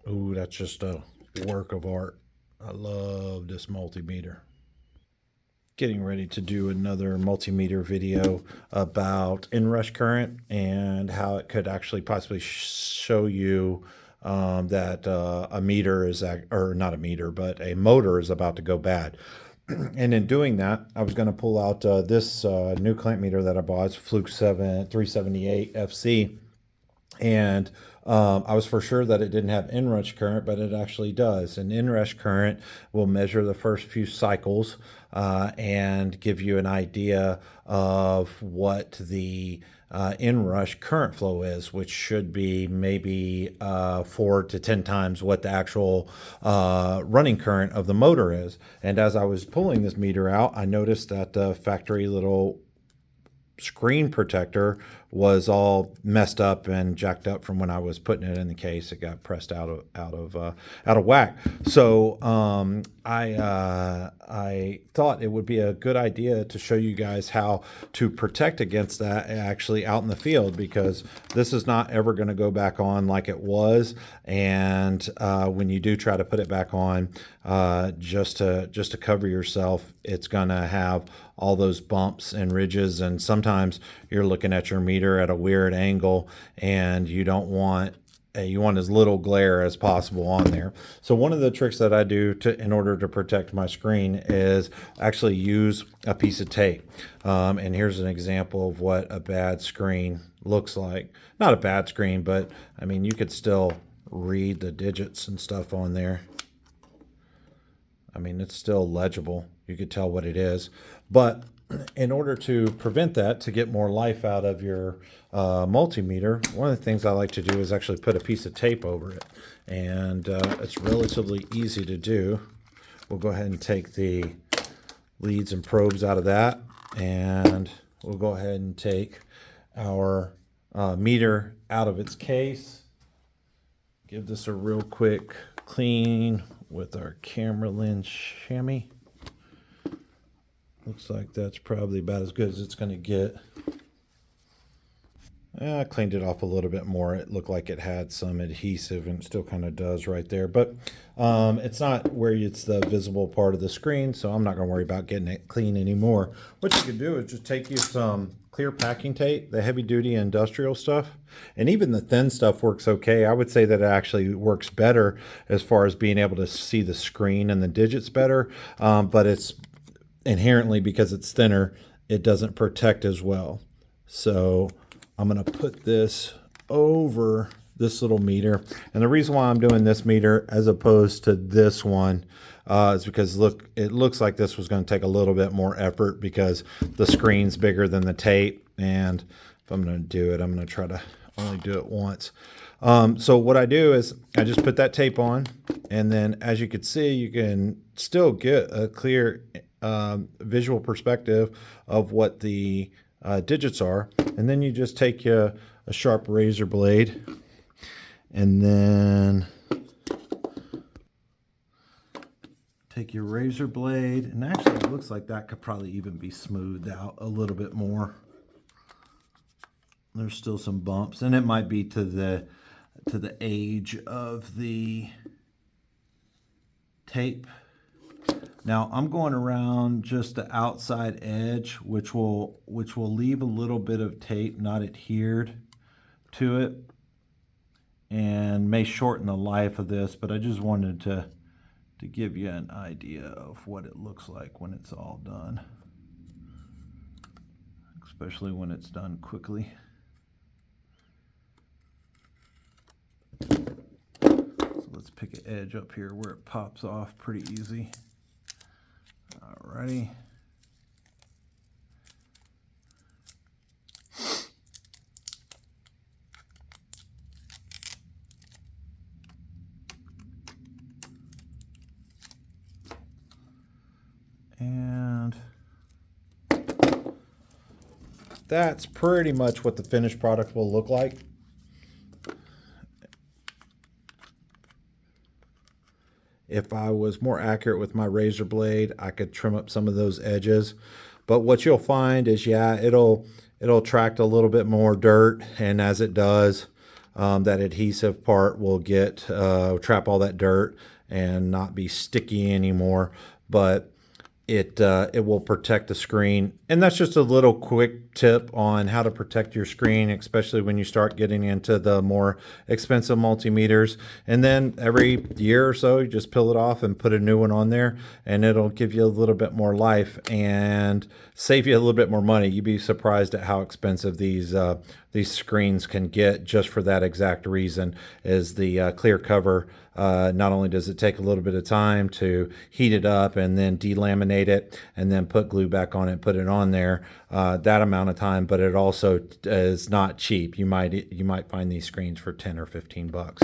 Ooh, that's just a work of art. I love this multimeter. Getting ready to do another multimeter video about inrush current and how it could actually possibly show you that a meter is, or not a meter, but a motor is about to go bad. And in doing that, I was going to pull out this new clamp meter that I bought. It's Fluke 378 FC. And I was for sure that it didn't have inrush current, but it actually does. And inrush current will measure the first few cycles and give you an idea of what the inrush current flow is, which should be maybe 4 to 10 times what the actual running current of the motor is. And as I was pulling this meter out, I noticed that the factory little screen protector was all messed up and jacked up from when I was putting it in the case. It got pressed out of whack. So I thought it would be a good idea to show you guys how to protect against that actually out in the field, because this is not ever going to go back on like it was. And when you do try to put it back on, just to cover yourself, it's going to have all those bumps and ridges, and sometimes you're looking at your meter at a weird angle and you don't want you want as little glare as possible on there. So one of the tricks that I do in order to protect my screen is actually use a piece of tape. And here's an example of what a bad screen looks like. Not a bad screen, but I mean, you could still read the digits and stuff on there. I mean, it's still legible. You could tell what it is. But in order to prevent that, to get more life out of your multimeter, one of the things I like to do is actually put a piece of tape over it. And it's relatively easy to do. We'll go ahead and take the leads and probes out of that. And we'll go ahead and take our meter out of its case. Give this a real quick clean with our camera lens chamois. Looks like that's probably about as good as it's going to get. I cleaned it off a little bit more. It looked like it had some adhesive, and it still kind of does right there. But it's not where it's the visible part of the screen, so I'm not going to worry about getting it clean anymore. What you can do is just take you some clear packing tape, the heavy-duty industrial stuff, and even the thin stuff works okay. I would say that it actually works better as far as being able to see the screen and the digits better, but it's inherently, because it's thinner, it doesn't protect as well. So I'm going to put this over this little meter. And the reason why I'm doing this meter as opposed to this one is because look, it looks like this was going to take a little bit more effort because the screen's bigger than the tape. And if I'm going to do it, I'm going to try to only do it once. So what I do is I just put that tape on, and then as you can see, you can still get a clear visual perspective of what the digits are. And then you just take a sharp razor blade, and then take your razor blade, and actually it looks like that could probably even be smoothed out a little bit more. There's still some bumps, and it might be to the age of the tape. Now I'm going around just the outside edge, which will leave a little bit of tape not adhered to it, and may shorten the life of this, but I just wanted to give you an idea of what it looks like when it's all done, especially when it's done quickly. So let's pick an edge up here where it pops off pretty easy. Alrighty. And that's pretty much what the finished product will look like. If I was more accurate with my razor blade, I could trim up some of those edges. But what you'll find is, yeah, it'll attract a little bit more dirt, and as it does, that adhesive part will get trap all that dirt and not be sticky anymore. But it will protect the screen. And that's just a little quick tip on how to protect your screen, especially when you start getting into the more expensive multimeters. And then every year or so, you just peel it off and put a new one on there, and it'll give you a little bit more life and save you a little bit more money. You'd be surprised at how expensive these screens can get just for that exact reason. Is the clear cover, not only does it take a little bit of time to heat it up and then delaminate it and then put glue back on it, put it on there, that amount of time, but it also is not cheap. You might find these screens for 10 or 15 bucks.